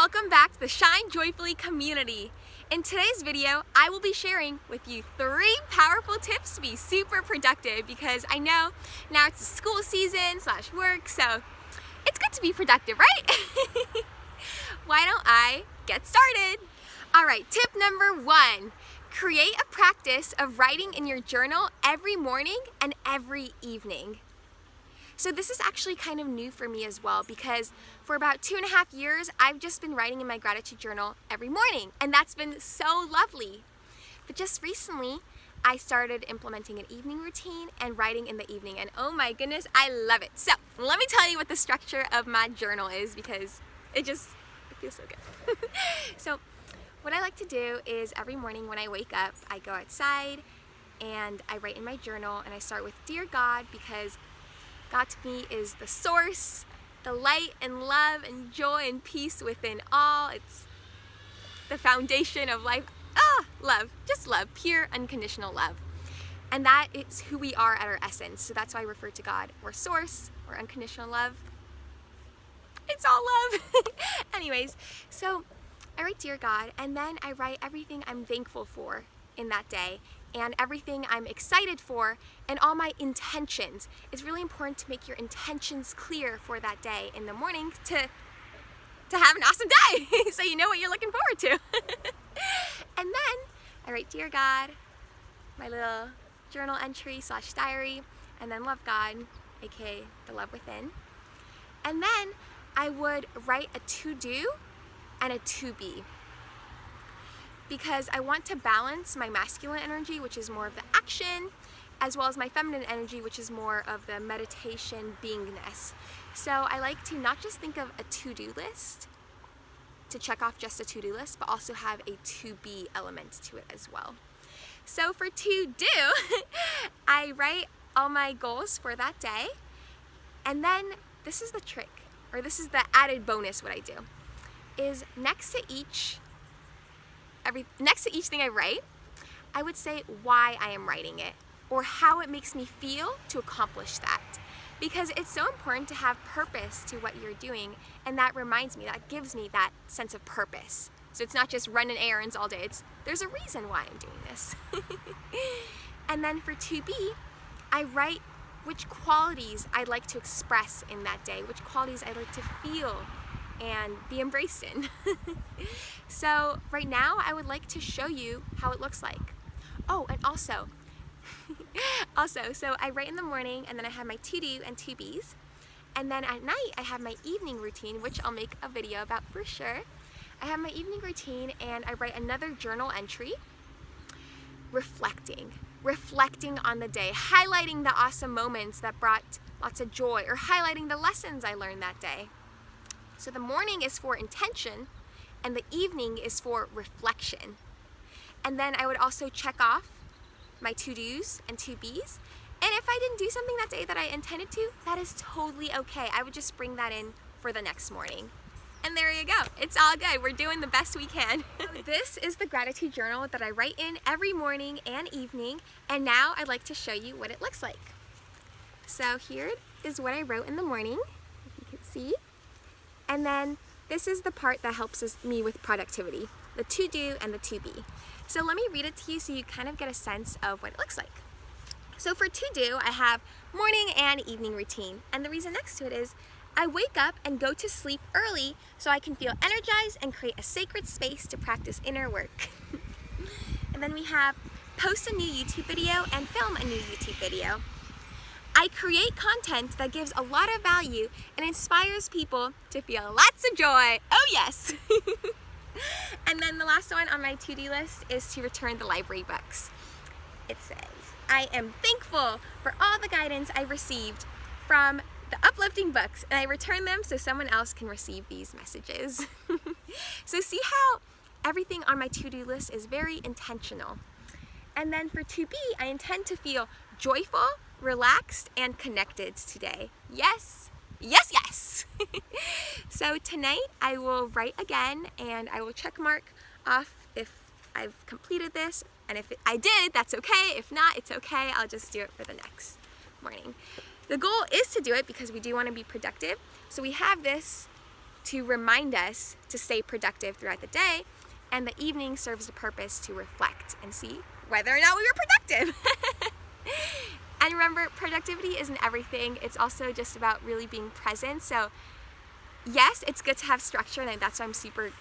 Welcome back to the Shine Joyfully community. In today's video, I will be sharing with you 3 powerful tips to be super productive because I know now it's the school season / work, so it's good to be productive, right? Why don't I get started? All right, tip number 1, create a practice of writing in your journal every morning and every evening. So this is actually kind of new for me as well because for about 2.5 years, I've just been writing in my gratitude journal every morning, and that's been so lovely. But just recently, I started implementing an evening routine and writing in the evening, and oh my goodness, I love it. So let me tell you what the structure of my journal is because it feels so good. So what I like to do is every morning when I wake up, I go outside and I write in my journal, and I start with Dear God, because God to me is the source, the light and love and joy and peace within all. It's the foundation of life. Love, just love, pure unconditional love. And that is who we are at our essence. So that's why I refer to God. We're source, we're unconditional love. It's all love. Anyways, so I write Dear God, and then I write everything I'm thankful for in that day and everything I'm excited for and all my intentions. It's really important to make your intentions clear for that day in the morning to have an awesome day so you know what you're looking forward to. And then I write Dear God, my little journal entry / diary, and then Love God, aka the love within. And then I would write a to-do and a to-be, because I want to balance my masculine energy, which is more of the action, as well as my feminine energy, which is more of the meditation beingness. So I like to not just think of a to-do list, to check off just a to-do list, but also have a to-be element to it as well. So for to-do, I write all my goals for that day, and then this is the trick, or this is the added bonus what I do, is next to each thing I write, I would say why I am writing it or how it makes me feel to accomplish that. Because it's so important to have purpose to what you're doing, and that reminds me, that gives me that sense of purpose. So it's not just running errands all day, there's a reason why I'm doing this. And then for to be, I write which qualities I'd like to express in that day, which qualities I'd like to feel and be embraced in. So right now I would like to show you how it looks like. Oh, and also, so I write in the morning, and then I have my to-do and to-bes, and then at night I have my evening routine, which I'll make a video about for sure. I have my evening routine and I write another journal entry, reflecting on the day, highlighting the awesome moments that brought lots of joy, or highlighting the lessons I learned that day. So the morning is for intention, and the evening is for reflection. And then I would also check off my to-dos and to-bes. And if I didn't do something that day that I intended to, that is totally okay. I would just bring that in for the next morning. And there you go. It's all good. We're doing the best we can. This is the gratitude journal that I write in every morning and evening. And now I'd like to show you what it looks like. So here is what I wrote in the morning, if you can see. And then this is the part that helps me with productivity, the to-do and the to-be. So let me read it to you so you kind of get a sense of what it looks like. So for to-do, I have morning and evening routine. And the reason next to it is I wake up and go to sleep early so I can feel energized and create a sacred space to practice inner work. And then we have post a new YouTube video and film a new YouTube video. I create content that gives a lot of value and inspires people to feel lots of joy. Oh yes! And then the last one on my to-do list is to return the library books. It says, I am thankful for all the guidance I received from the uplifting books, and I return them so someone else can receive these messages. So see how everything on my to-do list is very intentional. And then for to-be, I intend to feel joyful, relaxed, and connected today. Yes, yes, yes. So tonight I will write again, and I will check mark off if I've completed this, and if I did, that's okay. If not, it's okay. I'll just do it for the next morning. The goal is to do it because we do want to be productive. So we have this to remind us to stay productive throughout the day, and the evening serves a purpose to reflect and see whether or not we were productive. And remember, productivity isn't everything. It's also just about really being present. So yes, it's good to have structure, and that's why I'm super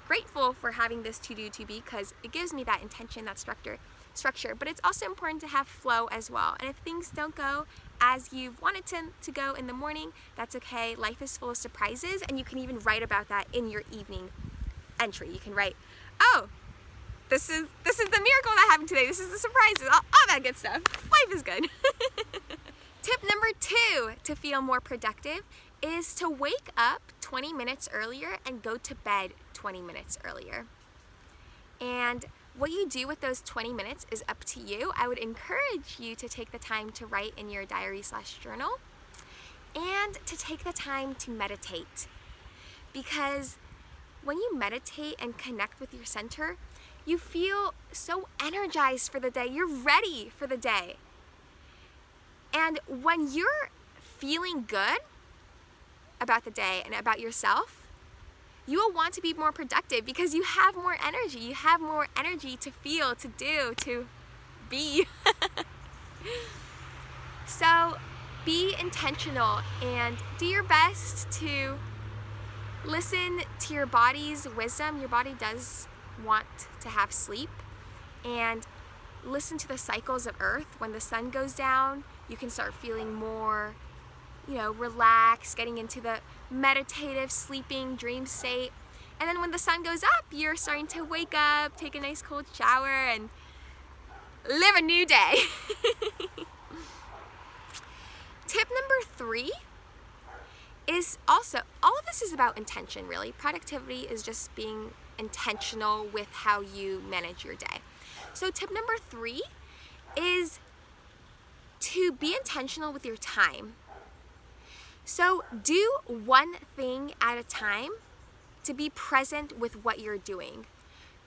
grateful for having this to-do to be, because it gives me that intention, that structure. But it's also important to have flow as well. And if things don't go as you've wanted to go in the morning, that's okay. Life is full of surprises, and you can even write about that in your evening entry. You can write, oh, this is the miracle that happened today. This is the surprises, all that good stuff. Life is good. Tip number 2 to feel more productive is to wake up 20 minutes earlier and go to bed 20 minutes earlier. And what you do with those 20 minutes is up to you. I would encourage you to take the time to write in your diary/journal and to take the time to meditate. Because when you meditate and connect with your center, you feel so energized for the day. You're ready for the day. And when you're feeling good about the day and about yourself, you will want to be more productive because you have more energy. You have more energy to feel, to do, to be. So be intentional and do your best to listen to your body's wisdom. Your body does want to have sleep, and listen to the cycles of Earth. When the sun goes down, you can start feeling more, relaxed, getting into the meditative, sleeping, dream state. And then when the sun goes up, you're starting to wake up, take a nice cold shower, and live a new day. Tip number 3 is also, all of this is about intention, really. Productivity is just being intentional with how you manage your day. So tip number 3 is to be intentional with your time. So do one thing at a time to be present with what you're doing.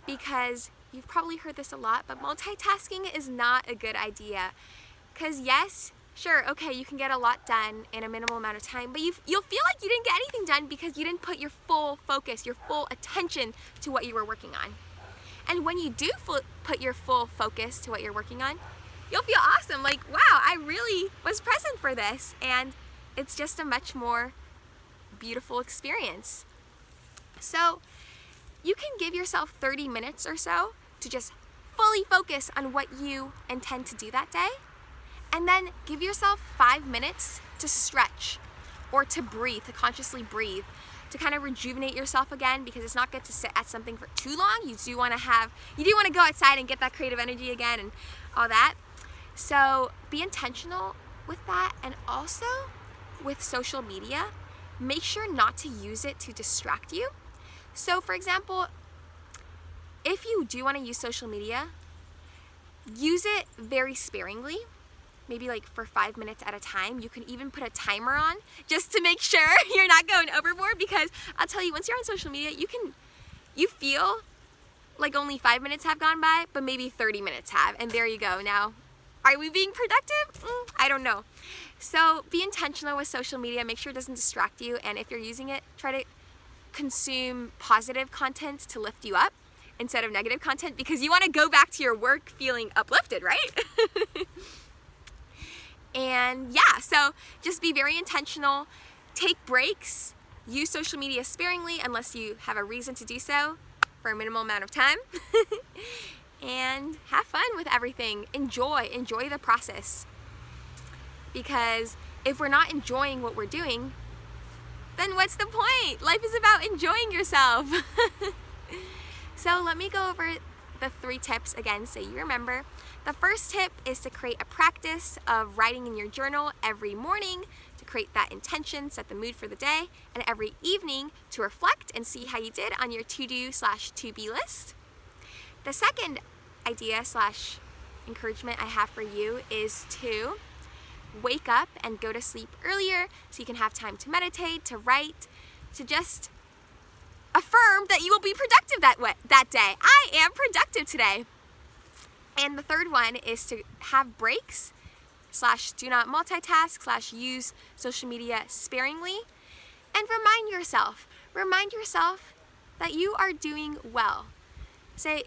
Because you've probably heard this a lot, but multitasking is not a good idea. Because yes, sure, okay, you can get a lot done in a minimal amount of time, but you'll feel like you didn't get anything done because you didn't put your full focus, your full attention to what you were working on. And when you do put your full focus to what you're working on, you'll feel awesome, like, wow, I really was present for this. And it's just a much more beautiful experience. So you can give yourself 30 minutes or so to just fully focus on what you intend to do that day. And then give yourself 5 minutes to stretch or to breathe, to consciously breathe, to kind of rejuvenate yourself again, because it's not good to sit at something for too long. You do want to go outside and get that creative energy again and all that. So be intentional with that. And also with social media, make sure not to use it to distract you. So for example, if you do want to use social media, use it very sparingly. Maybe like for 5 minutes at a time. You can even put a timer on just to make sure you're not going overboard, because I'll tell you, once you're on social media, you feel like only 5 minutes have gone by, but maybe 30 minutes have, and there you go. Now, are we being productive? I don't know. So be intentional with social media. Make sure it doesn't distract you, and if you're using it, try to consume positive content to lift you up instead of negative content, because you want to go back to your work feeling uplifted, right? And yeah, so just be very intentional, take breaks, use social media sparingly unless you have a reason to do so for a minimal amount of time, and have fun with everything. Enjoy the process, because if we're not enjoying what we're doing, then what's the point? Life is about enjoying yourself. So let me go over the 3 tips again so you remember. The first tip is to create a practice of writing in your journal every morning to create that intention, set the mood for the day, and every evening to reflect and see how you did on your to-do/to-be list. The second idea/encouragement I have for you is to wake up and go to sleep earlier so you can have time to meditate, to write, to just affirm that you will be productive that day. I am productive today. And the third one is to have breaks / do not multitask / use social media sparingly, and remind yourself, remind yourself that you are doing well. Say,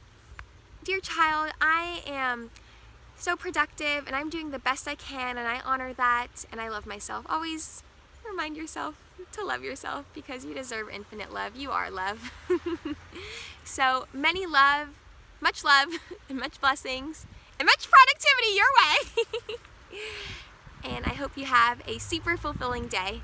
dear child, I am so productive and I'm doing the best I can and I honor that and I love myself. Always remind yourself to love yourself because you deserve infinite love. You are love. So much love, and much blessings, and much productivity your way. And I hope you have a super fulfilling day.